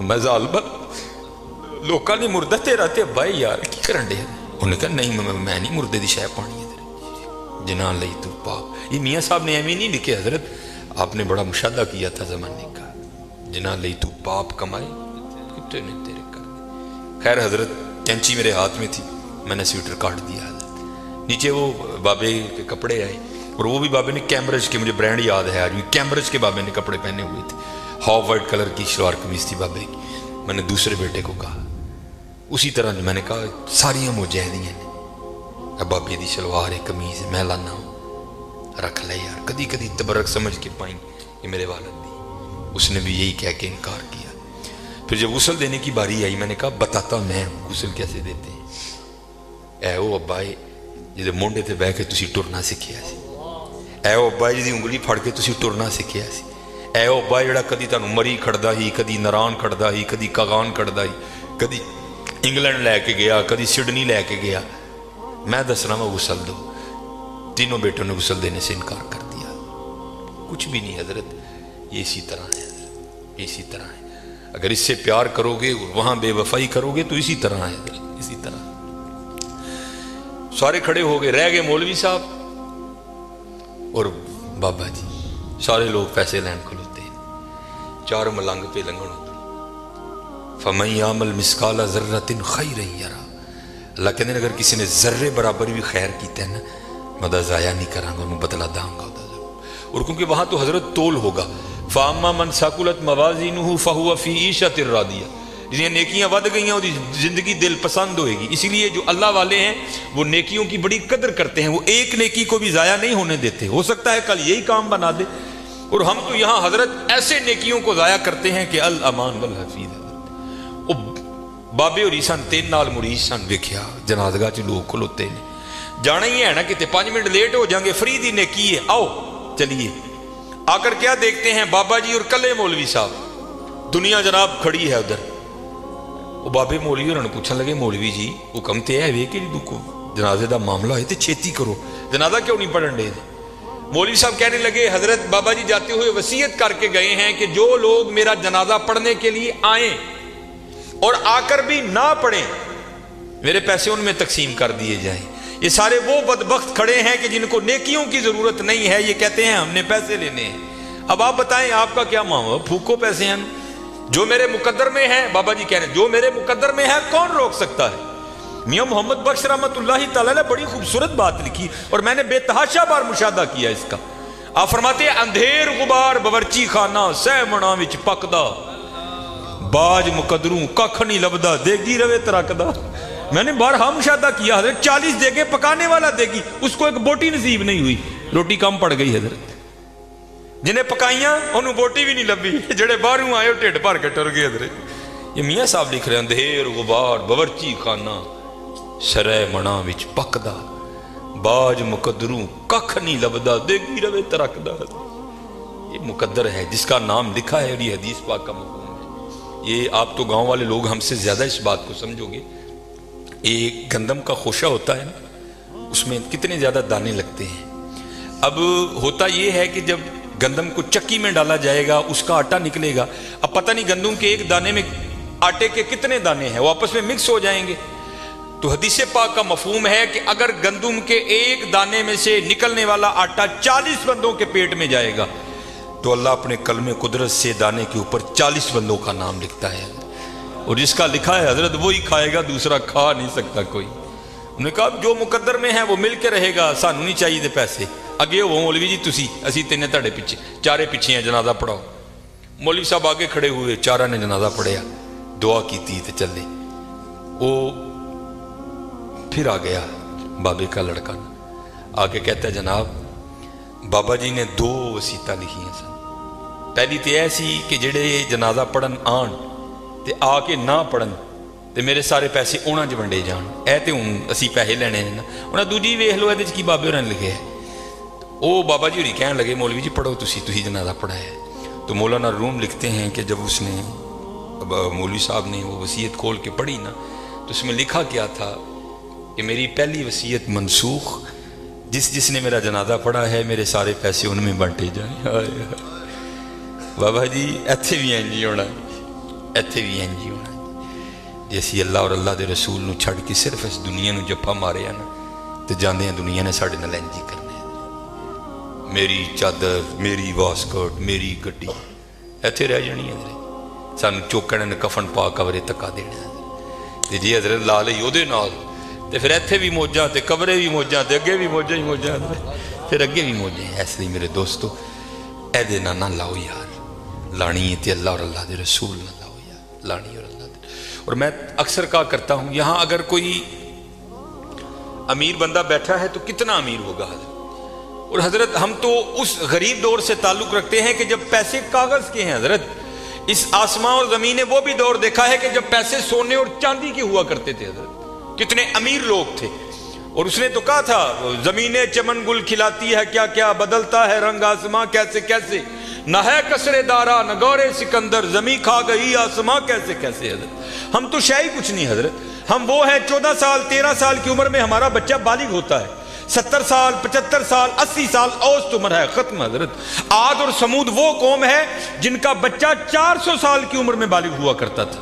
میں ظالما لوکاں نے مردہ تیرا تے ابا یار کی کرن دے؟ انہوں نے کہا نہیں میں نہیں مردے دی شے پانی ہے جنان لئی تو پاپ. یہ میاں صاحب نے ایویں نہیں لکھے حضرت، آپ نے بڑا مشاہدہ کیا تھا زمانے کا. جنان لئی تو پاپ کمائے کتنے نے تیرے کر دے. خیر حضرت کینچی میرے ہاتھ میں تھی، میں نے سویٹر کاٹ دیا حضرت. نیچے وہ بابے کے کپڑے آئے اور وہ بھی بابے نے کیمبرج کے، مجھے برانڈ یاد ہے آج بھی، کیمبرج کے بابے نے کپڑے پہنے ہوئے تھے. ہاف وائٹ کلر کی شلوار قمیض تھی بابے کی. میں نے دوسرے بیٹے کو کہا اسی طرح میں نے کہا ساریاں مجاہدیاں نے بابے دی شلوار ہے قمیض ہے میں لانا ہوں رکھ لے یار، کدی کدی تبرک سمجھ کے پائیں کہ میرے والد دی. اس نے بھی یہی کہہ کے انکار کیا. پھر جب غسل دینے کی باری آئی میں نے کہا بتاتا میں غسل کیسے دیتے ہیں. اے او ابائے جدے مونڈے تے بہ کے تسی ٹرنا سکھیا سی، اے او ابائے جدی انگلی پھڑ کے تسی ٹرنا سکھیا سی، اے او ابائے جڑا کدی تانوں مری کھڑدا ہی، کدی نران کھڑدا ہی، کدی کاغان کھڑدا ہی، کدی انگلینڈ لے کے گیا، کدی سڈنی لے کے گیا. میں دسنا وہ غسل دو. تینوں بیٹوں نے غسل دینے سے انکار کر دیا. کچھ بھی نہیں حضرت، یہ اسی طرح ہے حضرت، یہ اسی طرح ہے. اگر اس سے پیار کرو گے اور وہاں بے وفائی کرو گے تو اسی طرح ہے حضرت، اسی طرح. سارے کھڑے ہو گئے، رہ گئے مولوی صاحب اور بابا جی. سارے لوگ پیسے لین کھلوتے ہیں. چار ملنگ پہ لنگن ہوتے. فَمَنْ يَعْمَلْ مِثْقَالَ ذَرَّةٍ خَيْرًا يَرَهُ. اللہ کہتے ہیں اگر کسی نے ذرے برابر بھی خیر کیتا ہے نا میں ضائع نہیں کروں گا، انہوں بدلا داں گا. اور کیونکہ وہاں تو حضرت تول ہوگا. فَأَمَّا مَنْ ثَقُلَتْ مَوَازِينُهُ فَهُوَ فِي عِيشَةٍ رَاضِيَةٍ. جنہیں نیکیاں ود گئی ہیں وہ زندگی دل پسند ہوئے گی. اسی لیے جو اللہ والے ہیں وہ نیکیوں کی بڑی قدر کرتے ہیں، وہ ایک نیکی کو بھی ضائع نہیں ہونے دیتے. ہو سکتا ہے کل یہی کام بنا دے. اور ہم تو یہاں حضرت ایسے نیکیوں کو ضائع کرتے ہیں کہ الامان والحفیظ. بابے اور سن 3 نال مریض سن، ویکھیا جنازگاہ چ لوگ کھلوتے ہیں. جانا ہی ہے نا کہ 5 منٹ لیٹ ہو جائیں گے، فری دی نیکی ہے، آؤ چلیے. آ کر کیا دیکھتے ہیں بابا جی اور کلے مولوی صاحب. دنیا جناب کھڑی ہے ادھر. وہ بابے مولوی انہوں نے پوچھنے لگے مولوی جی حکم تے ہے وے کہ کو جنازے دا معاملہ ہے تے چھیتی کرو، جنازہ کیوں نہیں پڑھن دے؟ مولوی صاحب کہنے لگے حضرت بابا جی جاتے ہوئے وصیت کر کے گئے ہیں کہ جو لوگ میرا جنازہ پڑھنے کے لیے آئیں اور آ کر بھی نہ پڑھیں میرے پیسے ان میں تقسیم کر دیے جائیں. یہ سارے وہ بدبخت کھڑے ہیں کہ جن کو نیکیوں کی ضرورت نہیں ہے، یہ کہتے ہیں ہم نے پیسے لینے ہیں. اب آپ بتائیں آپ کا کیا معاملہ؟ پھوکو پیسے ہیں جو میرے مقدر میں ہے. بابا جی کہہ رہے ہیں جو میرے مقدر میں ہے کون روک سکتا ہے؟ میاں محمد بخش رحمت اللہ تعالی نے بڑی خوبصورت بات لکھی اور میں نے بے تحاشا بار مشاہدہ کیا اس کا. آپ فرماتے ہیں اندھیر غبار باورچی خانہ سہ منا وچ پکدا، باج مقدروں ککھ نہیں لبدا، دیگی روے ترکدا. میں نے بارہا مشاہدہ کیا حضرت 40 دیگے پکانے والا دیگی، اس کو ایک بوٹی نصیب نہیں ہوئی، روٹی کم پڑ گئی حضرت. جنہیں پکائیاں انہوں بوٹی بھی نہیں لبی، جڑے باہروں آئے ٹھڈ بھر کے ٹر گئے حضرت. یہ میاں صاحب لکھ رہے ہیں اندھیر غبار باورچی خانہ سرے منا وچ پکدا، باج مقدروں ککھ نہیں لبدا، دیگی روے ترکدا. یہ مقدر ہے جس کا نام لکھا ہے اور یہ حدیث پاک کا مفہوم ہے. یہ آپ تو گاؤں والے لوگ ہم سے زیادہ اس بات کو سمجھو گے. ایک گندم کا خوشہ ہوتا ہے نا، اس میں کتنے زیادہ دانے لگتے ہیں. اب ہوتا یہ ہے کہ جب گندم کو چکی میں ڈالا جائے گا اس کا آٹا نکلے گا. اب پتہ نہیں گندم کے ایک دانے میں آٹے کے کتنے دانے ہیں، وہ آپس میں مکس ہو جائیں گے. تو حدیث پاک کا مفہوم ہے کہ اگر گندم کے ایک دانے میں سے نکلنے والا آٹا 40 بندوں کے پیٹ میں جائے گا تو اللہ اپنے کلمِ قدرت سے دانے کے اوپر 40 بندوں کا نام لکھتا ہے. اور جس کا لکھا ہے حضرت وہی کھائے گا، دوسرا کھا نہیں سکتا کوئی. انہوں نے کہا جو مقدر میں ہے وہ مل کے رہے گا، سانو نہیں چاہیے پیسے. اگے وہ مولوی جی تسی اسی تینے تاڑے پیچھے، چارے پیچھے ہیں، جنازہ پڑھاؤ. مولوی صاحب آگے کھڑے ہوئے، چارہ نے جنازہ پڑھیا، دعا کی تھی تے چلے. وہ پھر آ گیا بابے کا لڑکا آگے کہتا ہے جناب بابا جی نے 2 وصیتاں لکھی ہیں سن. پہلی تے ایسی کہ جڑے جنازہ پڑھن آن تے آ کے نہ پڑھن تے میرے سارے پیسے اونا جو ونڈے جان. اے تے ہوں اسی پیسے لینے ہیں نا. انہاں دوجی ویکھ لو ایدے وچ کی بابے ہوراں نے لکھے ہے. او بابا جی ہوری کہن لگے مولوی جی پڑھو تسی جنازہ پڑھایا. تو مولانا روم لکھتے ہیں کہ جب اس نے مولوی صاحب نے وہ وصیت کھول کے پڑھی نا تو اس میں لکھا کیا تھا کہ میری پہلی وصیت منسوخ، جس نے میرا جنازہ پڑھا ہے میرے سارے پیسے ان میں بانٹے جائیں. بابا جی ایتھے بھی ہیں جی ہونا. ایتھے بھی انج ہی ہونا جی اسی اللہ اور اللہ دے رسول نو چھڑ کے صرف اس دنیا نو جپا مارے نا تو جاندے ہیں دنیا نے ساڑھے نال انج ہی کرنا ہے میری چادر میری واسکٹ میری گڈی ایتھے رہ جانی ہے سانو چوکڑ نے کفن پا کورے تکا دینا ہے جی حضرت لا لئی او دے نال تے پھر ایتھے بھی موجاں تے کورے بھی موجاں تے اگے بھی موجاں ہی موجاں پھر اگے بھی موجے ہیں اس لیے میرے دوستو اے دے نہ لاؤ یار لانی ہے تے اللہ اور اللہ دے رسول نہ لاؤ یار لانی اور اللہ دے اور میں اکثر کہا کرتا ہوں یہاں اگر کوئی امیر بندہ بیٹھا ہے تو کتنا امیر ہوگا حضرت اور حضرت ہم تو اس غریب دور سے تعلق رکھتے ہیں کہ جب پیسے کاغذ کے ہیں حضرت اس آسمان اور زمین نے وہ بھی دور دیکھا ہے کہ جب پیسے سونے اور چاندی کے ہوا کرتے تھے حضرت کتنے امیر لوگ تھے اور اس نے تو کہا تھا زمینیں چمن گل کھلاتی ہے کیا کیا بدلتا ہے رنگ آسماں کیسے کیسے نہ ہے کسرے دارا نہ گورے سکندر زمین کھا گئی آسماں کیسے کیسے حضرت ہم تو شاید کچھ نہیں حضرت ہم وہ ہیں 14 سال 13 سال کی عمر میں ہمارا بچہ بالغ ہوتا ہے 70 سال 75 سال 80 سال اوسط عمر ہے ختم حضرت عاد اور سمود وہ قوم ہے جن کا بچہ 400 سال کی عمر میں بالغ ہوا کرتا تھا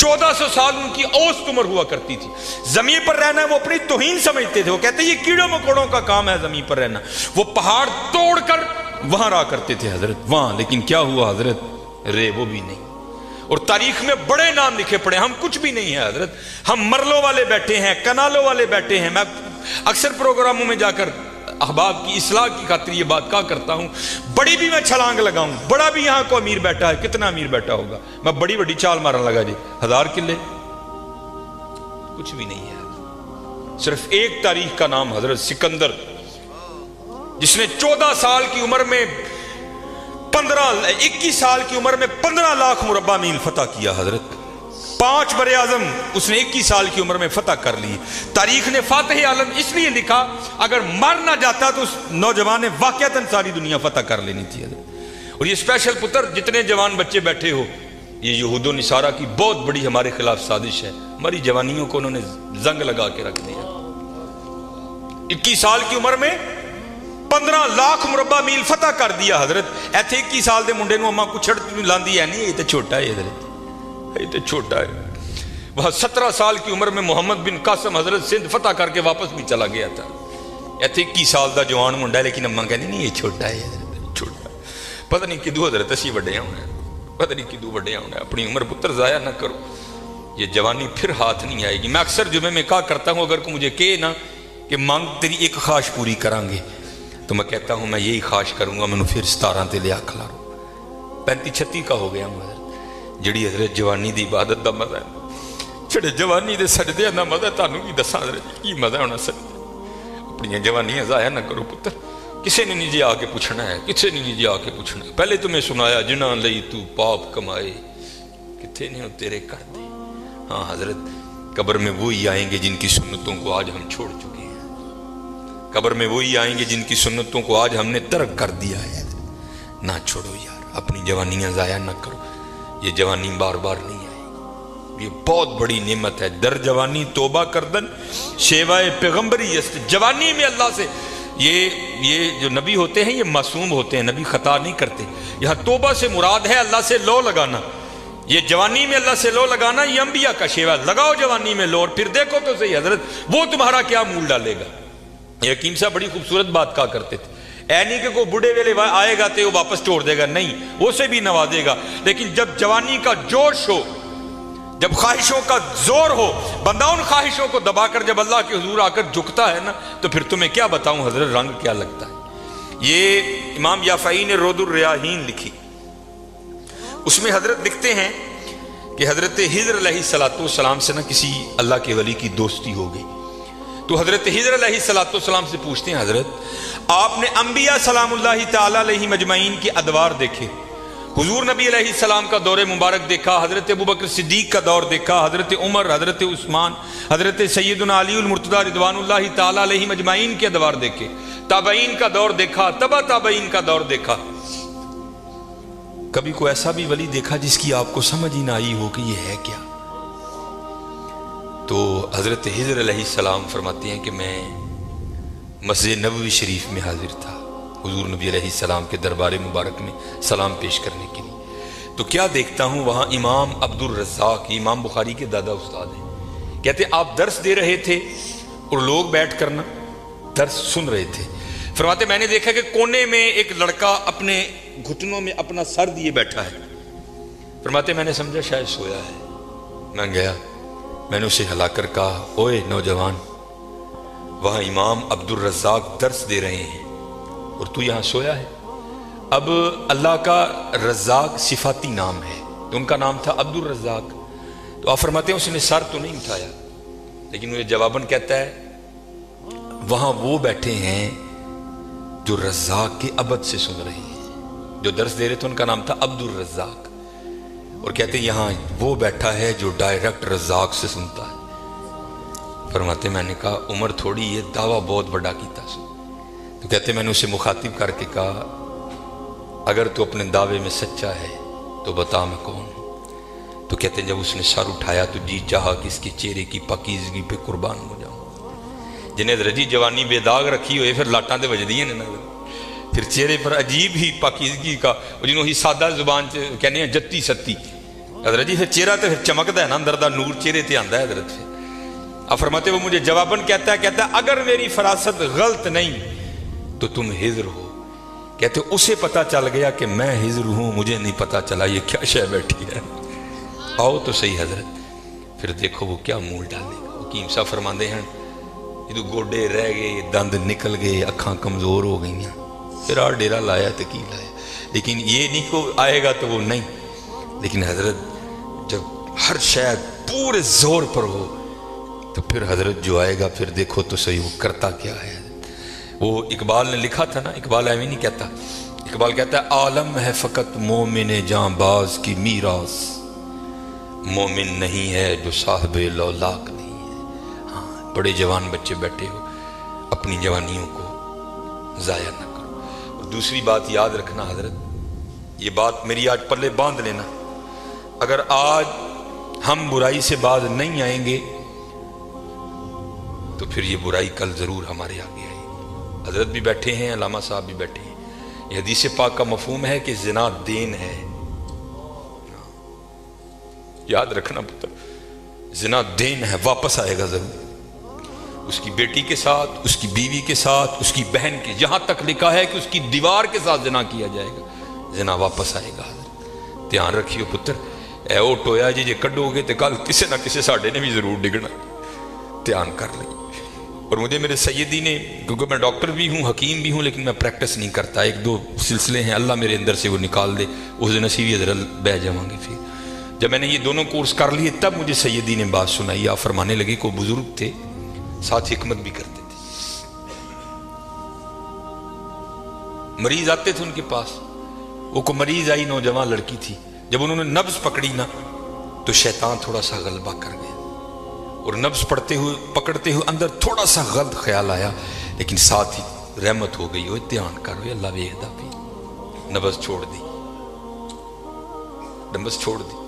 1400 سال ان کی اوسط عمر ہوا کرتی تھی زمین پر رہنا وہ اپنی توہین سمجھتے تھے وہ کہتے ہیں یہ کیڑوں مکوڑوں کا کام ہے زمین پر رہنا وہ پہاڑ توڑ کر وہاں رہا کرتے تھے حضرت وہاں لیکن کیا ہوا حضرت رے وہ بھی نہیں اور تاریخ میں بڑے نام لکھے پڑے ہم کچھ بھی نہیں ہے حضرت ہم مرلوں والے بیٹھے ہیں کنالوں والے بیٹھے ہیں میں اکثر پروگراموں میں جا کر احباب کی اصلاح کی خاطر یہ بات کہا کرتا ہوں بڑی بھی میں چھلانگ لگاؤں بڑا بھی یہاں کو امیر بیٹھا ہے کتنا امیر بیٹھا ہوگا میں بڑی بڑی چال مارن لگا جی 1000 کلے کچھ بھی نہیں ہے صرف ایک تاریخ کا نام حضرت سکندر جس نے 14 سال کی عمر میں 21 سال کی عمر میں 15 لاکھ مربع میل فتح کیا حضرت 5 بر اعظم اس نے 21 سال کی عمر میں فتح کر لی تاریخ نے فاتح عالم اس لیے لکھا اگر مر نہ جاتا تو اس نوجوان نے واقعتاً ساری دنیا فتح کر لینی تھی اور یہ اسپیشل پتر جتنے جوان بچے بیٹھے ہو یہ یہود و نصارہ کی بہت بڑی ہمارے خلاف سازش ہے ہماری جوانیوں کو انہوں نے زنگ لگا کے رکھ دیا 21 سال کی عمر میں 15 لاکھ مربع میل فتح کر دیا حضرت ایتھے 21 سال دے منڈے نو اما کچھڑ لاندی ہے نہیں یہ تو چھوٹا ہے حضرت یہ تو چھوٹا ہے وہاں 17 سال کی عمر میں محمد بن قاسم حضرت سندھ فتح کر کے واپس بھی چلا گیا تھا ایتھے 21 سال دا جوان منڈا ہے لیکن اما کہنے نہیں یہ چھوٹا ہے حضرت چھوٹا ہے پتہ نہیں کدو حضرت اسی بڑے ہونا پتہ نہیں کدو بڑے ہونا اپنی عمر پتر ضائع نہ کرو یہ جوانی پھر ہاتھ نہیں آئے گی میں اکثر جمعے میں کہا کرتا ہوں اگر کوئی مجھے کہے نا کہ مانگ تیری ایک خواہش پوری کریں گے تو میں کہتا ہوں میں یہی خواہش کروں گا میں پھر 17 تے لیا کھلارو 35-36 کا ہو گیا ہوں حضرت جڑی حضرت جوانی دی عبادت دا مزہ ہے چھڑے جوانی دے سجدے دا مزہ تانوں کی دساں حضرت کی مزہ ہونا سجدے اپنی جوانیاں ضائع نہ کرو پتر کسے نے نہیں جی آ کے پوچھنا ہے کسے نے نہیں جی آ کے پوچھنا ہے پہلے تمہیں سنایا جنہاں لئی تو پاپ کمائے کتنے نے تیرے کر دے ہاں حضرت قبر میں وہی آئیں گے جن کی سنتوں کو آج ہم چھوڑ چکے ہیں قبر میں وہی آئیں گے جن کی سنتوں کو آج ہم نے ترک کر دیا ہے نہ چھوڑو یار اپنی جوانیاں ضائع نہ کرو یہ جوانی بار بار نہیں آئے یہ بہت بڑی نعمت ہے در جوانی توبہ کردن شیوائے پیغمبری است جوانی میں اللہ سے یہ جو نبی ہوتے ہیں یہ معصوم ہوتے ہیں نبی خطا نہیں کرتے یہاں توبہ سے مراد ہے اللہ سے لو لگانا یہ جوانی میں اللہ سے لو لگانا یہ انبیاء کا شیوا لگاؤ جوانی میں لو اور پھر دیکھو تو صحیح حضرت وہ تمہارا کیا مول ڈالے گا یہ حکیم صاحب بڑی خوبصورت بات کہا کرتے تھے اے نہیں کہ کوئی بڑھے ویلے آئے گا تو وہ واپس چھوڑ دے گا نہیں وہ سے بھی نوازے گا لیکن جب جوانی کا جوش ہو جب خواہشوں کا زور ہو بندہ ان خواہشوں کو دبا کر جب اللہ کے حضور آ کر جھکتا ہے نا تو پھر تمہیں کیا بتاؤں حضرت رنگ کیا لگتا ہے یہ امام یافعی نے رود الریاحین لکھی اس میں حضرت لکھتے ہیں کہ حضرت خضر علیہ السلام سے نا کسی اللہ کے ولی کی دوستی ہو گئی تو حضرت خضر علیہ السلام سے پوچھتے ہیں حضرت آپ نے انبیاء سلام اللہ تعالیٰ علیہ مجمعین کے ادوار دیکھے حضور نبی علیہ السلام کا دور مبارک دیکھا حضرت ابوبکر صدیق کا دور دیکھا حضرت عمر حضرت عثمان حضرت سیدنا علی المرتضی رضوان اللہ تعالیٰ علیہ مجمعین کے ادوار دیکھے تابعین کا دور دیکھا تبع تابعین کا دور دیکھا کبھی کوئی ایسا بھی ولی دیکھا جس کی آپ کو سمجھ ہی نہ آئی ہو کہ یہ ہے کیا تو حضرت خضر علیہ السلام فرماتے ہیں کہ میں مسجد نبوی شریف میں حاضر تھا حضور نبی علیہ السلام کے دربار مبارک میں سلام پیش کرنے کے لیے تو کیا دیکھتا ہوں وہاں امام عبدالرزاق، امام بخاری کے دادا استاد ہیں، کہتے ہیں آپ درس دے رہے تھے اور لوگ بیٹھ کر نا درس سن رہے تھے۔ فرماتے میں نے دیکھا کہ کونے میں ایک لڑکا اپنے گھٹنوں میں اپنا سر دیے بیٹھا ہے۔ فرماتے میں نے سمجھا شاید سویا ہے۔ میں گیا، میں نے اسے ہلا کر کہا اوئے نوجوان، وہاں امام عبدالرزاق درس دے رہے ہیں اور تو یہاں سویا ہے۔ اب اللہ کا رزاق صفاتی نام ہے، تو ان کا نام تھا عبدالرزاق۔ تو آپ فرماتے ہیں اس نے سر تو نہیں اٹھایا، لیکن وہ جواباً کہتا ہے وہاں وہ بیٹھے ہیں جو رزاق کے عبد سے سن رہے ہیں، جو درس دے رہے تھے ان کا نام تھا عبدالرزاق، اور کہتے ہیں یہاں وہ بیٹھا ہے جو ڈائریکٹ رزاق سے سنتا ہے۔ فرماتے میں نے کہا عمر تھوڑی یہ دعویٰ بہت بڑا کیتا سو۔ تو کہتے میں نے اسے مخاطب کر کے کہا اگر تو اپنے دعوے میں سچا ہے تو بتا میں کون ہوں۔ تو کہتے ہیں جب اس نے سر اٹھایا تو جی چاہا کہ اس کے چہرے کی پاکیزگی پہ قربان ہو جاؤں۔ جنہیں رجی جوانی بے داغ رکھی ہوئے پھر لاٹاں دے وجدیاں نے نظر، پھر چہرے پر عجیب ہی پاکیزگی کا، جنہوں ہی سادہ زبان کہنے ہیں جتی ستی حضرت جی، پھر چہرہ تو پھر چمکتا ہے نا، اندر دا نور چہرے تے آندا ہے حضرت سے۔ اب فرماتے وہ مجھے جواباً کہتا ہے اگر میری فراست غلط نہیں تو تم ہجر ہو۔ کہتے اسے پتا چل گیا کہ میں ہجر ہوں، مجھے نہیں پتا چلا یہ کیا شے بیٹھی ہے۔ آؤ تو صحیح حضرت، پھر دیکھو وہ کیا مول ڈالے گا۔ حکیم صاحب فرماندے ہیں یہ تو گوڈے رہ گئے، دند نکل گئے، اکھاں کمزور ہو گئیں، پھر آ ڈیرا لایا تو کی لایا، لیکن یہ نہیں کو آئے گا تو وہ نہیں۔ لیکن حضرت جب ہر شاید پورے زور پر ہو تو پھر حضرت جو آئے گا پھر دیکھو تو صحیح وہ کرتا کیا ہے۔ وہ اقبال نے لکھا تھا نا، اقبال ایویں نہیں کہتا، اقبال کہتا ہے عالم ہے فقط مومن جاں باز کی میراث، مومن نہیں ہے جو صاحب لولاک نہیں ہے۔ ہاں بڑے جوان بچے بیٹھے ہو، اپنی جوانیوں کو ضائع نہ کرو۔ اور دوسری بات یاد رکھنا حضرت، یہ بات میری آج پلے باندھ لینا، اگر آج ہم برائی سے باز نہیں آئیں گے تو پھر یہ برائی کل ضرور ہمارے آگے آئے گی۔ حضرت بھی بیٹھے ہیں، علامہ صاحب بھی بیٹھے ہیں۔ یہ حدیث پاک کا مفہوم ہے کہ زنا دین ہے، یاد رکھنا پتر، زنا دین ہے، واپس آئے گا ضرور، اس کی بیٹی کے ساتھ، اس کی بیوی کے ساتھ، اس کی بہن کے، جہاں تک لکھا ہے کہ اس کی دیوار کے ساتھ زنا کیا جائے گا، زنا واپس آئے گا۔ دھیان رکھیو پتر، اے او ٹویا جی جے کڈو گے تو کل کسے نہ کسے ساڑھے نے بھی ضرور ڈگنا، دھیان کر لیں۔ اور مجھے میرے سیدی نے، کیونکہ میں ڈاکٹر بھی ہوں، حکیم بھی ہوں، لیکن میں پریکٹس نہیں کرتا، ایک دو سلسلے ہیں اللہ میرے اندر سے وہ نکال دے، اس دن نصیبی حضرت بہ جاؤں گے۔ پھر جب میں نے یہ دونوں کورس کر لیے تب مجھے سیدی نے بات سنائی، آپ فرمانے لگے کوئی بزرگ تھے ساتھ حکمت بھی کرتے تھے، مریض آتے تھے ان کے پاس، وہ کو مریض آئی، نوجوان لڑکی تھی، جب انہوں نے نبض پکڑی نا تو شیطان تھوڑا سا غلبہ کر گیا، اور نبض پکڑتے ہوئے اندر تھوڑا سا غلط خیال آیا، لیکن ساتھ ہی رحمت ہو گئی، دھیان کرو اللہ ویکھدا پئی، نبض چھوڑ دی، نبض چھوڑ دی،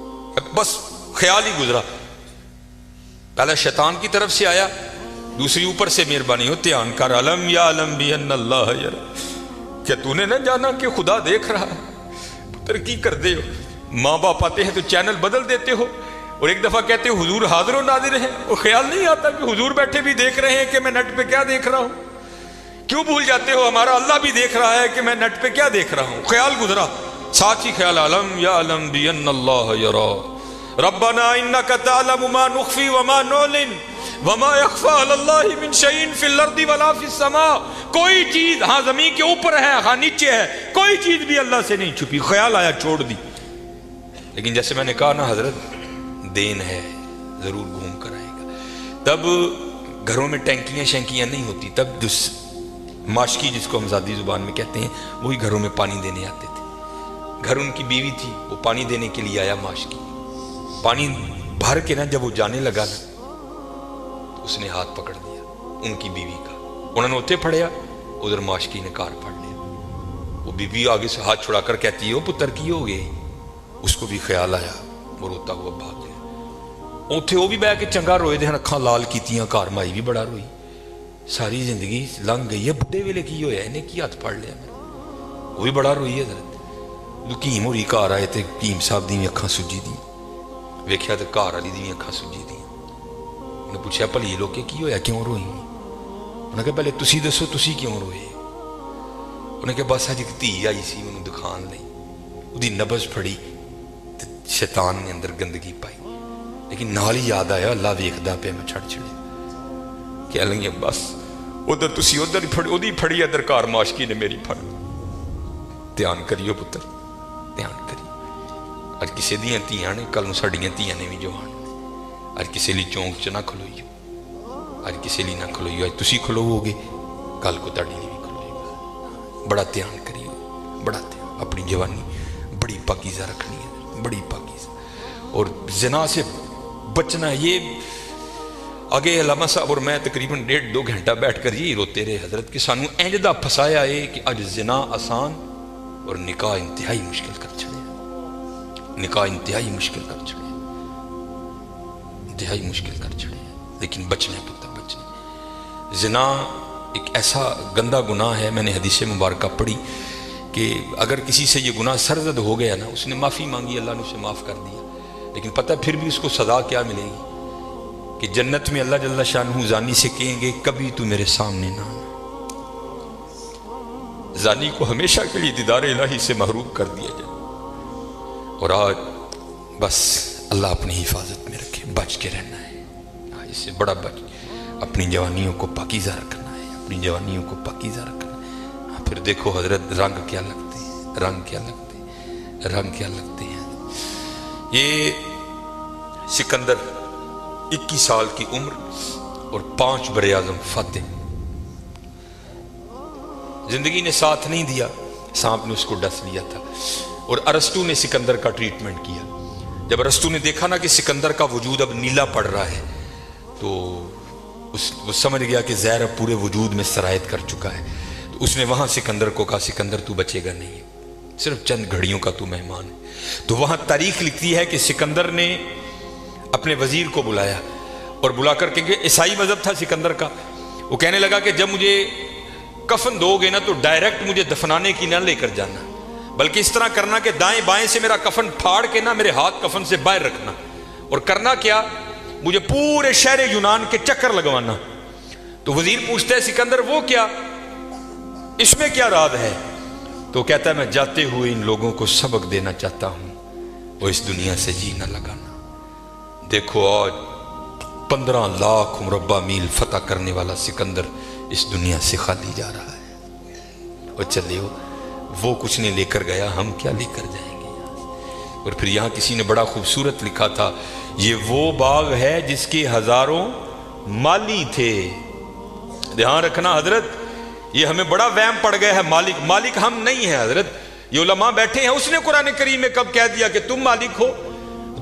بس خیال ہی گزرا، پہلا شیطان کی طرف سے آیا، دوسری اوپر سے مہربانی ہو، دھیان کر، علم یا علم بھی ان اللہ یرا، کیا تو نے نہ جانا کہ خدا دیکھ رہا ہے؟ پتر کی کر دے ہو، ماں باپ آتے ہیں تو چینل بدل دیتے ہو، اور ایک دفعہ کہتے ہو حضور حاضر و ناظر ہیں، اور خیال نہیں آتا کہ حضور بیٹھے بھی دیکھ رہے ہیں کہ میں نیٹ پہ کیا دیکھ رہا ہوں؟ کیوں بھول جاتے ہو ہمارا اللہ بھی دیکھ رہا ہے کہ میں نیٹ پہ کیا دیکھ رہا ہوں؟ خیال گزرا، ساتھ ہی خیال علم یا علم بھی ان اللہ یرا، ربنا انک تعلم ما نخفی وما نعلن وما یخفی علی اللہ من شیء فی الارض ولا فی السماء، کوئی چیز ہاں زمین کے اوپر ہے، ہاں نیچے ہے، کوئی چیز بھی اللہ سے نہیں چھپی۔ خیال آیا چھوڑ دی، لیکن جیسے میں نے کہا نا حضرت دین ہے، ضرور گھوم کر آئے گا۔ تب گھروں میں ٹینکیاں شینکیاں نہیں ہوتی، تب جو ماشکی جس کو ہم ذاتی زبان میں کہتے ہیں وہی گھروں میں پانی دینے آتے تھے۔ گھر ان کی بیوی تھی، وہ پانی دینے کے لیے آیا، ماشکی پانی بھر کے نا جب وہ جانے لگا نا تو اس نے ہاتھ پکڑ دیا ان کی بیوی کا، انہوں نے اتنے پھڑیا، ادھر ماشکی نے کار پھڑ لیا، وہ بیوی آگے سے ہاتھ چھڑا کر کہتی ہے وہ پتر کی ہو گئے، اس کو بھی خیال آیا، وہ روتا ہوا بھاگ گیا، اتنے وہ بھی بہ کے چنگا روئے دے، اکھاں لال کیتیاں، گھر مائی بھی بڑا روئی، ساری زندگی لنگ گئی ہے، بڑھے ویلے کی ہویا انہیں کی ہاتھ پھڑ لیا، وہ بھی بڑا روئی ہے حضرت، حکیم ہوری گھر آئے تو حکیم صاحب دی اکھاں سجی دی ویکھیا تو گھر والی دی اکھاں سجی دی انہیں پوچھا بھلی لوکے کی ہویا کیوں روئی انہیں کہا پہلے تسی دسو تسی کیوں روئے انہیں کہا بس اج ایک دھی آئی سی انہوں دکھان لئی وہ نبض پھڑی شیطان نے اندر گندگی پائی لیکن نال ہی یاد آیا اللہ ویکھدا پیا میں چھڑ چھڑے کہ لگے بس ادھر تسی ادھر ہی پھڑی ادھی پھڑی ادھر کار معاشقی نے میری پھڑ دھیان کریو پتر دھیان کریو اج کسی دیاں تیاں نے کل ساڈیاں تیاں نے بھی جوان اج کسی لی چونک چ نہ کھلوئیو اج کسی لی نہ کھلوئیو اج تسی کھلوو گے کل کو تاڑی نہیں بھی کھلوئے گا بڑا دھیان کریو بڑا دھیان اپنی جوانی بڑی پاکیزہ رکھنی ہے بڑی پاکیزہ اور زنا سے بچنا یہ آگے علامہ صاحب اور میں تقریباً 1.5-2 گھنٹہ بیٹھ کر یہی روتے رہے حضرت کہ سانو اینجدہ پھسایا ہے کہ اج زنا آسان اور نکاح انتہائی مشکل کر چھڑے نکاح انتہائی مشکل کر چھڑے انتہائی مشکل کر چھڑے لیکن بچنے پتہ بچنے زنا ایک ایسا گندہ گناہ ہے میں نے حدیث مبارکہ پڑھی کہ اگر کسی سے یہ گناہ سرزد ہو گیا نا اس نے معافی مانگی اللہ نے اسے معاف کر دیا لیکن پتہ پھر بھی اس کو سزا کیا ملے گی کہ جنت میں اللہ جل شانہ زانی سے کہیں گے کبھی تو میرے سامنے نہ آنا زانی کو ہمیشہ کے لیے دیدار الہی سے محروم کر دیا جائے اور آج بس اللہ اپنی حفاظت میں رکھے بچ کے رہنا ہے اس سے بڑا بچ اپنی جوانیوں کو پاکیزہ رکھنا ہے اپنی جوانیوں کو پاکیزہ رکھنا ہے پھر دیکھو حضرت رنگ کیا لگتے ہیں رنگ کیا لگتے ہیں رنگ کیا لگتے ہیں یہ سکندر 21 سال کی عمر اور 5 براعظم فاتح زندگی نے ساتھ نہیں دیا سانپ نے اس کو ڈس لیا تھا اور ارسطو نے سکندر کا ٹریٹمنٹ کیا جب ارسطو نے دیکھا نا کہ سکندر کا وجود اب نیلا پڑ رہا ہے تو وہ سمجھ گیا کہ زہر اب پورے وجود میں سرایت کر چکا ہے تو اس نے وہاں سکندر کو کہا سکندر تو بچے گا نہیں صرف چند گھڑیوں کا تو مہمان ہے تو وہاں تاریخ لکھتی ہے کہ سکندر نے اپنے وزیر کو بلایا اور بلا کر کہ عیسائی مذہب تھا سکندر کا وہ کہنے لگا کہ جب مجھے کفن دو گے نا تو ڈائریکٹ مجھے دفنانے کی نہ لے کر جانا بلکہ اس طرح کرنا کہ دائیں بائیں سے میرا کفن پھاڑ کے نہ میرے ہاتھ کفن سے باہر رکھنا اور کرنا کیا مجھے پورے شہر یونان کے چکر لگوانا تو وزیر پوچھتا ہے سکندر وہ کیا اس میں کیا راز ہے تو کہتا ہے میں جاتے ہوئے ان لوگوں کو سبق دینا چاہتا ہوں وہ اس دنیا سے جی نہ لگانا دیکھو آج 15 لاکھ مربع میل فتح کرنے والا سکندر اس دنیا سے خالی جا رہا ہے اور چلے وہ کچھ نہیں لے کر گیا ہم کیا لے کر جائیں گے اور پھر یہاں کسی نے بڑا خوبصورت لکھا تھا یہ وہ باغ ہے جس کے ہزاروں مالی تھے دھیان رکھنا حضرت یہ ہمیں بڑا وہم پڑ گیا ہے مالک ہم نہیں ہیں حضرت یہ علماء بیٹھے ہیں اس نے قرآن کریم میں کب کہہ دیا کہ تم مالک ہو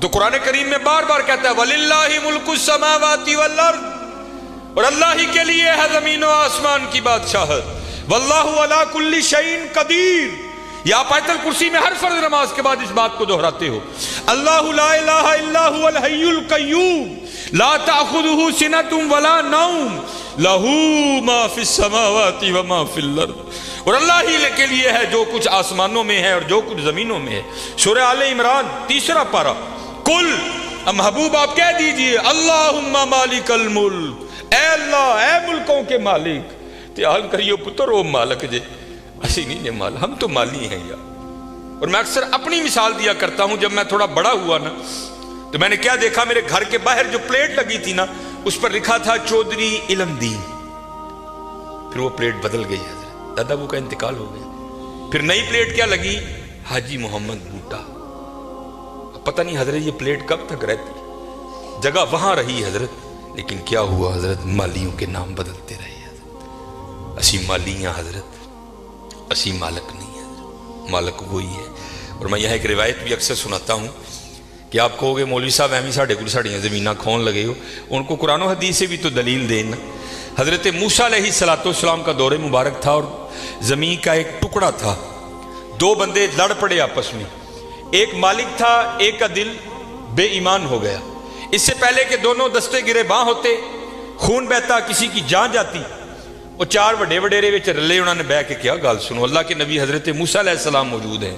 تو قرآن کریم میں بار بار کہتا ہے وَلِلَّهِ مُلْكُ السَّمَاوَاتِ وَالْأَرْضِ اور اللہ ہی کے لیے ہے زمین و آسمان کی بادشاہت وَاللَّهُ عَلَىٰ كُلِّ شَيْءٍ قَدِيرٌ یہ آپ آیت الکرسی میں ہر فرض نماز کے بعد اس بات کو دہراتے ہو اللہ لا الہ الا هو الحی القیوم لا تأخذه سنة ولا نوم له ما فی السماوات وما فی الارض اور اللہ ہی کے لیے ہے جو کچھ آسمانوں میں ہے اور جو کچھ زمینوں میں ہے سورہ آل عمران 3 پارہ کل محبوب آپ کہہ دیجئے اللہم مالک الملک اے اللہ اے ملکوں کے مالک تیال کریو پتر او مالک جے اسی نہیں نے مال ہم تو مالی ہیں یا اور میں اکثر اپنی مثال دیا کرتا ہوں جب میں تھوڑا بڑا ہوا نا تو میں نے کیا دیکھا میرے گھر کے باہر جو پلیٹ لگی تھی نا اس پر لکھا تھا چودھری علم دین پھر وہ پلیٹ بدل گئی حضرت دادا وہ کا انتقال ہو گیا پھر نئی پلیٹ کیا لگی حاجی محمد بوٹا پتہ نہیں حضرت یہ پلیٹ کب تک رہتی جگہ وہاں رہی حضرت لیکن کیا ہوا حضرت مالیوں کے نام بدلتے رہے حضرت اسی مالیاں حضرت اسی مالک نہیں ہے مالک وہی ہے اور میں یہاں ایک روایت بھی اکثر سناتا ہوں کہ آپ کہو گے مولوی صاحب ایمی ساڑھے کو ساڑھیاں زمینہ کھون لگے ہو ان کو قرآن و حدیث سے بھی تو دلیل دینا حضرت موسیٰ علیہ السلام کا دور مبارک تھا اور زمین کا ایک ٹکڑا تھا 2 بندے لڑ پڑے آپس میں ایک مالک تھا ایک کا دل بے ایمان ہو گیا اس سے پہلے کہ دونوں دستے گرے باں ہوتے خون بہتا کسی کی جان جاتی وہ 4 وڈے وڈیرے وچ رلے انہوں نے بہ کے کیا گال سنو اللہ کے نبی حضرت موسیٰ علیہ السلام موجود ہیں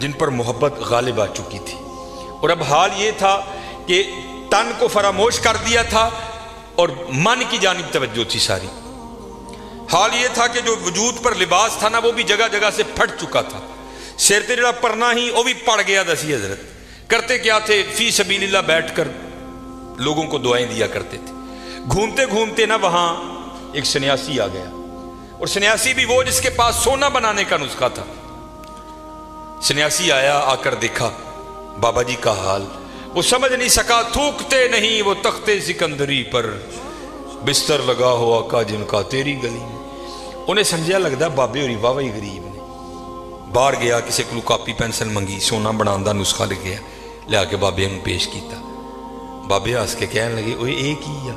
جن پر محبت غالب آ چکی تھی، اور اب حال یہ تھا کہ تن کو فراموش کر دیا تھا اور من کی جانب توجہ تھی ساری۔ حال یہ تھا کہ جو وجود پر لباس تھا نا وہ بھی جگہ جگہ سے پھٹ چکا تھا، سر تے جڑا پرنا ہی وہ بھی پڑ گیا دسی حضرت۔ کرتے کیا تھے؟ فی سبیل اللہ بیٹھ کر لوگوں کو دعائیں دیا کرتے تھے۔ گھومتے گھومتے نا وہاں ایک سنیاسی آ گیا، اور سنیاسی بھی وہ جس کے پاس سونا بنانے کا نسخہ تھا۔ سنیاسی آیا، آ کر دیکھا بابا جی کا حال، وہ سمجھ نہیں سکا، تھوکتے نہیں وہ تختے سکندری پر، بستر لگا ہو آقا جن کا تیری گلی میں۔ انہیں سمجھا لگتا بابے ہوری واہ ہی غریب نے۔ باہر گیا، کسی کو کاپی پینسل منگی، سونا بنان دا نسخہ لکھیا، لیا کے بابے نے پیش کیتا۔ بابے ہس کے کہنے لگے اوے اے کی آ؟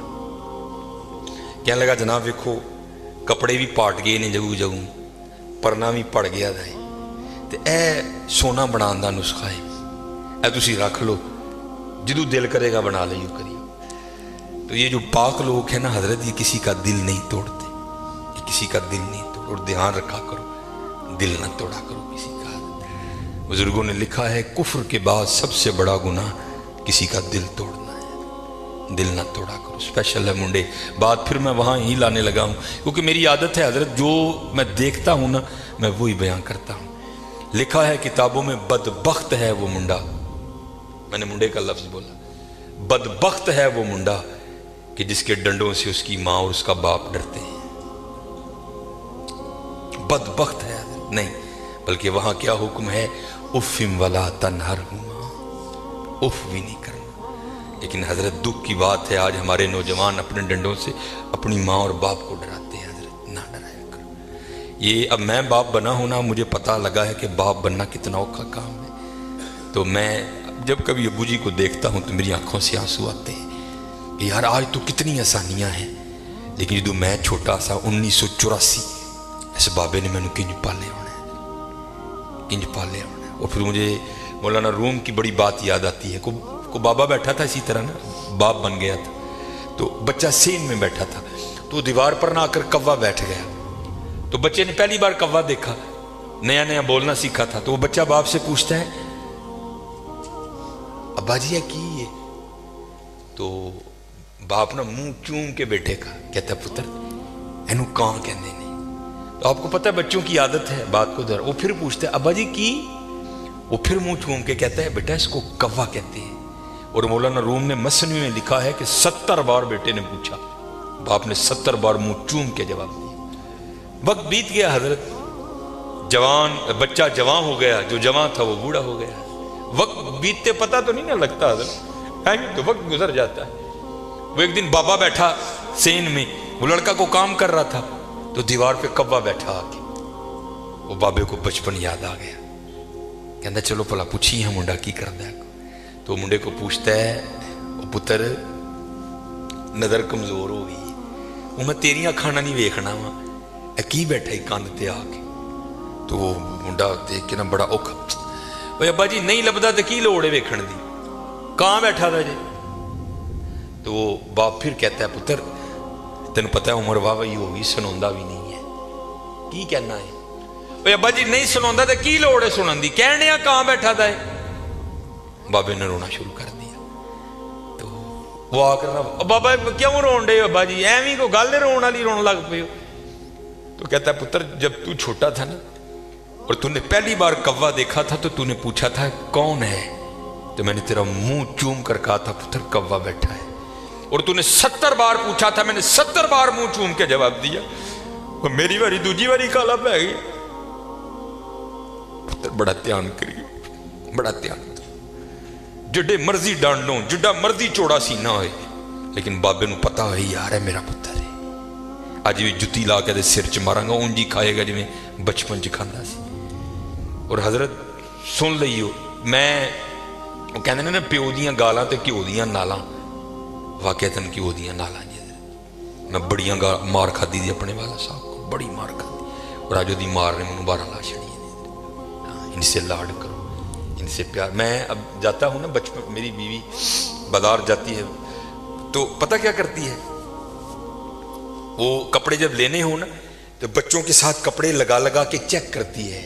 کہنے لگا جناب ویکھو کپڑے بھی پاٹ گئے نے جگو جگو، پرنا بھی پڑ گیا دا ہے، تے اے سونا بنان دا نسخہ ہے، اے تسی رکھ لو، جدو دل کرے گا بنا لیو کریو۔ تو یہ جو پاک لوگ ہیں نا حضرت، یہ کسی کا دل نہیں توڑتے، یہ کسی کا دل نہیں توڑ، اور دھیان رکھا کرو دل نہ توڑا کرو کسی کا۔ بزرگوں نے لکھا ہے کفر کے بعد سب سے بڑا گناہ کسی کا دل توڑنا ہے، دل نہ توڑا کرو۔ اسپیشل ہے منڈے، بات پھر میں وہاں ہی لانے لگا ہوں کیونکہ میری عادت ہے حضرت، جو میں دیکھتا ہوں نا میں وہی بیان کرتا ہوں۔ لکھا ہے کتابوں میں بدبخت ہے وہ منڈا، میں نے منڈے کا لفظ بولا، بدبخت ہے وہ منڈا کہ جس کے ڈنڈوں سے اس کی ماں اور اس کا باپ ڈرتے ہیں۔ بدبخت ہے نہیں، بلکہ وہاں کیا حکم ہے؟ افم ولا تنہرہما، اف بھی نہیں کرنا۔ لیکن حضرت دکھ کی بات ہے آج ہمارے نوجوان اپنے ڈنڈوں سے اپنی ماں اور باپ کو ڈراتے ہیں۔ حضرت نہ ڈرایا کرو۔ یہ اب میں باپ بنا ہوں نا، مجھے پتہ لگا ہے کہ باپ بننا کتنا اوکھا کام ہے۔ تو میں جب کبھی ابو جی کو دیکھتا ہوں تو میری آنکھوں سے آنسو آتے ہیں کہ یار آج تو کتنی آسانیاں ہیں، لیکن جدو میں چھوٹا سا 1984 اس بابے نے میں نے کنج پالے ہونا ہے، کنج پالے ہونا ہے۔ اور پھر مجھے مولانا روم کی بڑی بات یاد آتی ہے، کو بابا بیٹھا تھا اسی طرح نا، باپ بن گیا تھا، تو بچہ سین میں بیٹھا تھا، تو دیوار پر نہ آ کر کوا بیٹھ گیا۔ تو بچے نے پہلی بار کوا دیکھا، نیا نیا بولنا سیکھا تھا، تو وہ بچہ باپ سے پوچھتا ہے ابا جی ہے کی یہ؟ تو باپ نا منہ چوم کے بیٹے کا کہتا ہے پتر اینو کان کہندے نہیں۔ تو آپ کو پتہ ہے بچوں کی عادت ہے بات کو در، وہ پھر پوچھتے ہیں ابا جی کی؟ وہ پھر منہ چوم کے کہتا ہے بیٹا اس کو کوا کہتے ہیں۔ اور مولانا روم نے مثنوی میں لکھا ہے کہ 70 بار بیٹے نے پوچھا، باپ نے 70 بار منہ چوم کے جواب دیا۔ وقت بیت گیا حضرت، جوان بچہ جوان ہو گیا، جو جوان تھا وہ بوڑھا ہو گیا۔ وقت بیتتے پتہ تو نہیں نہ لگتا حضرت، تو وقت گزر جاتا ہے۔ وہ ایک دن بابا بیٹھا سین میں، وہ لڑکا کو کام کر رہا تھا، تو دیوار پہ کوا بیٹھا آ کے، وہ بابے کو بچپن یاد آ گیا، کہندا چلو پلا پوچھی ہے منڈا کی کردا ہے۔ تو منڈے کو پوچھتا ہے وہ پتر نظر کمزور ہو گئی، وہ میں تیریاں کھانا نہیں ویکھنا وا، اے کی بیٹھا ہی کاند تے آ کے۔ تو وہ منڈا دیکھ کے نا بڑا اوکھا، اوے ابا جی نہیں لبدا تے کی لوڑ ہے ویکھن دی، کہاں بیٹھا تھا جی؟ تو وہ باپ پھر کہتا ہے پتر تینوں پتہ ہے عمر واہ ہی ہوگی، سنوندا بھی نہیں ہے، کی کہنا ہے؟ اوے ابا جی نہیں سنوندا تے کی لوڑ ہے سنن دی، کہنے کہاں بیٹھا تھا ہے؟ بابے نے رونا شروع کر دیا۔ تو وہ آ کر بابا کیوں رون ڈے ابا جی، ایویں کو گل رون والی رون لگ پے ہو؟ تو کہتا ہے پتر جب تو چھوٹا تھا نا اور تو نے پہلی بار کوا دیکھا تھا تو نے پوچھا تھا کون ہے، تو میں نے تیرا منہ چوم کر کہا تھا پتر کوا بیٹھا ہے، اور تو نے 70 بار پوچھا تھا، میں نے 70 بار منہ چوم کے جواب دیا، اور میری باری دوجی باری کالا پہ گئی۔ پتر بڑا دھیان کریے، بڑا دھیان، جڈے مرضی ڈانڈوں، جڈا مرضی چوڑا سینہ ہوئے، لیکن بابے نو پتا ہوئی یار ہے میرا پتر ہے، آج بھی جتی لا کے دے سر چ مارا گا، اونجی کھائے گا جی میں بچپن چ کھاندا سی۔ اور حضرت سن لئیو، میں وہ کہندے نے نا پیو دیاں گالاں تے کیو دیاں نالاں، واقعتاً کیو دیاں نالاں جی۔ میں بڑیاں مار کھادی دی اپنے والا صاحب کو، بڑی مار کھادی، اور آج دی مار نے منو 12 لا چھڑی ہے۔ ان سے لاڈ کرو، ان سے پیار۔ میں اب جاتا ہوں نا بچپن، میری بیوی بازار جاتی ہے تو پتہ کیا کرتی ہے، وہ کپڑے جب لینے ہوں نا تو بچوں کے ساتھ کپڑے لگا لگا کے چیک کرتی ہے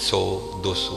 100 200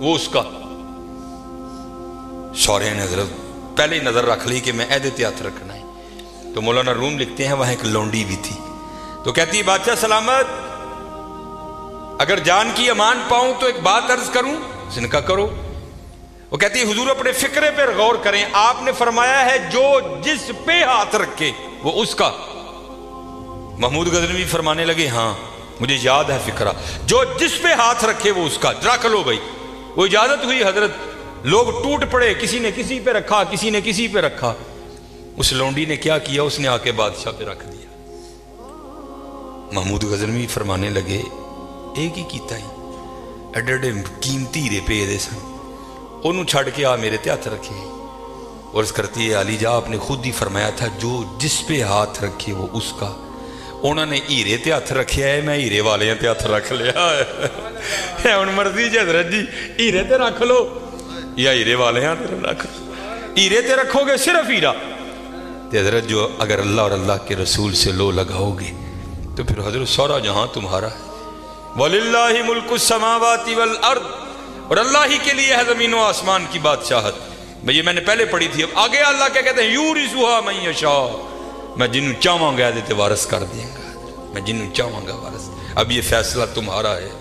وہ اس کا سورے نے حضرت پہلے ہی نظر رکھ لی کہ میں عہدے ہاتھ رکھنا ہے. تو مولانا روم لکھتے ہیں وہاں ایک لونڈی بھی تھی. تو کہتی ہے بادشاہ سلامت، اگر جان کی امان پاؤں تو ایک بات عرض کروں؟ اس نے کہا کرو. وہ کہتی ہے حضور اپنے فکرے پر غور کریں، آپ نے فرمایا ہے جو جس پہ ہاتھ رکھے وہ اس کا. محمود غزنوی فرمانے لگے ہاں مجھے یاد ہے فکرہ، جو جس پہ ہاتھ رکھے وہ اس کا. رکھ لو بھائی. وہ اجازت ہوئی حضرت. لوگ ٹوٹ پڑے، کسی نے کسی پہ رکھا، کسی نے کسی پہ رکھا. اس لونڈی نے کیا کیا؟ اس نے آ کے بادشاہ پہ رکھ دیا. محمود غزنوی فرمانے لگے ایک ہی کیتا ہی ایڈے ایڈے قیمتی ہیرے پے دے سن، انہوں چھڑ کے آ میرے تے ہاتھ رکھے. اور اس کرتی ہے علی جا آپ نے خود ہی فرمایا تھا جو جس پہ ہاتھ رکھے وہ اس کا. انہوں نے ہیرے تے ہاتھ رکھیا ہے، میں ہیرے والے تے ہاتھ رکھ لیا ہے. ہن مرضی جی حضرت جی ہیرے تے رکھ لو یا ہیرے والے تے رکھ لو. ہیرے تے رکھو گے صرف ہیرا تے حضرت جو اگر اللہ اور اللہ کے رسول سے لو لگاؤ گے تو پھر حضرت سارا جہاں تمہارا ہے. وَلِلَّهِ مُلْكُ السَّمَاوَاتِ وَالْأَرْضِ، اور اللہ ہی کے لیے ہے زمین و آسمان کی بادشاہت. یہ میں نے پہلے پڑھی تھی. اب آگے اللہ کیا کہتے ہیں؟ یورثُهَا مَن یشاء، میں جنہوں چاہوں گا دیتے وارث کر دیں گا، میں جنہوں چاہوں گا وارث. اب یہ فیصلہ تمہارا ہے،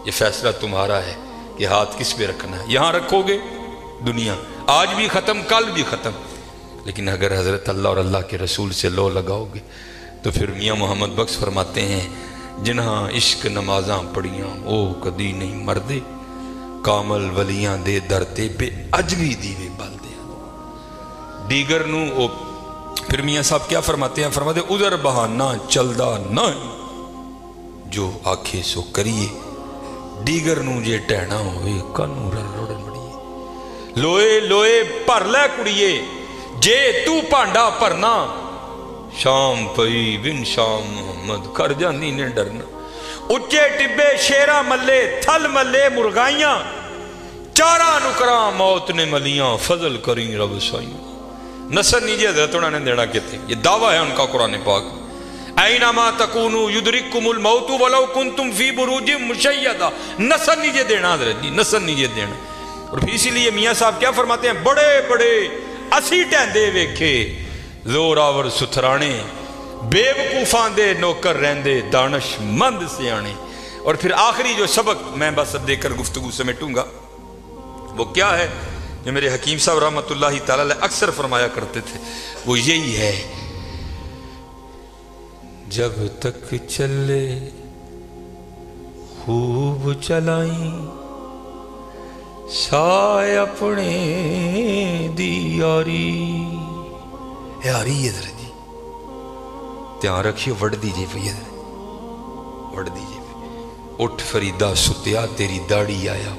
یہ فیصلہ تمہارا ہے کہ ہاتھ کس پہ رکھنا ہے. یہاں رکھو گے دنیا آج بھی ختم کل بھی ختم، لیکن اگر حضرت اللہ اور اللہ کے رسول سے لو لگاؤ گے تو پھر میاں محمد بخش فرماتے ہیں جنہاں عشق نمازاں پڑھیاں او کدی نہیں مردے، کامل ولیاں دے درتے پہ اج بھی دیوے بل دے. دیگر نو او پھر میاں صاحب کیا فرماتے ہیں؟ فرماتے ادھر بہانہ چلدا نہ جو آکھے سو کریے، دیگر نو جے ٹہنا ہوئے کنو رڑ مڑیے. لوئے لوئے پر لے کڑیے جے تو پانڈا پرنا، شام پئی بن شام محمد کر جانی نے ڈرنا. اچے ٹبے شیرہ ملے تھل ملے مرغائیاں، چارہ نکراں موت نے ملیاں فضل کریں رب سائیاں. نصر نیجے حضرت انہوں نے دینا کہتے ہیں، یہ دعویٰ ہے ان کا قرآن پاک. اینما تکونو یدرککم الموت ولو کنتم فی بروج مشیدہ. نصر نیجے دینا حضرت جی، نصر نیجے دینا. اور پھر اسی لیے میاں صاحب کیا فرماتے ہیں؟ بڑے بڑے اسی ٹہندے ویکھے زور آور ستھرانے، بے وقوفاں دے نوکر رہندے دانش مند سیانے. اور پھر آخری جو سبق میں بس اب دے کر گفتگو سمیٹوں گا وہ کیا ہے جو میرے حکیم صاحب رحمۃ اللہ تعالی علیہ اکثر فرمایا کرتے تھے، وہ یہی ہے جب تک چلے خوب چلائیں سائے اپنے دی یاری. یاری حضرت جی دھیان رکھیے وڑ دیجئے پہ حضرت وڑ دیجئے پہ. اٹھ فریدہ ستیا تیری داڑھی آیا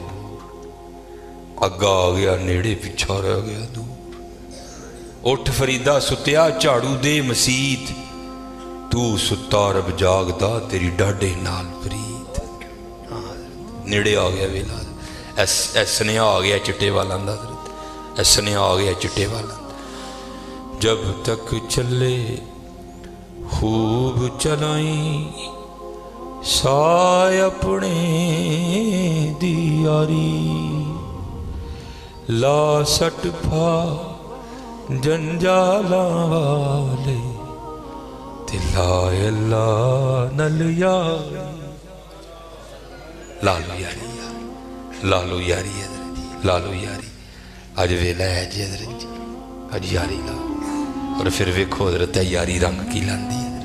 اگا آ گیا نیڑے پچھا رہ گیا دور. اٹھ فریدہ ستیا جھاڑو دے مسیت، تو ستا رب جاگدا تیری ڈاڈے نال پرید. نیڑے آ گیا ویلا، اے سنیا آ گیا چٹے والا حضرت، اے سنیا آ گیا چٹے والا. جب تک چلے خوب چلائیں سائے اپنے دی یاری، لا سٹ پھا جنجالاں والے تلائے اللہ نل یاری. لالو یاری، لالو یاری حضرت، لالو یاری. آج ویلا ہے جی حضرت جی، آج یاری لا. اور پھر ویکھو حضرت یاری رنگ کی لاندی ہے.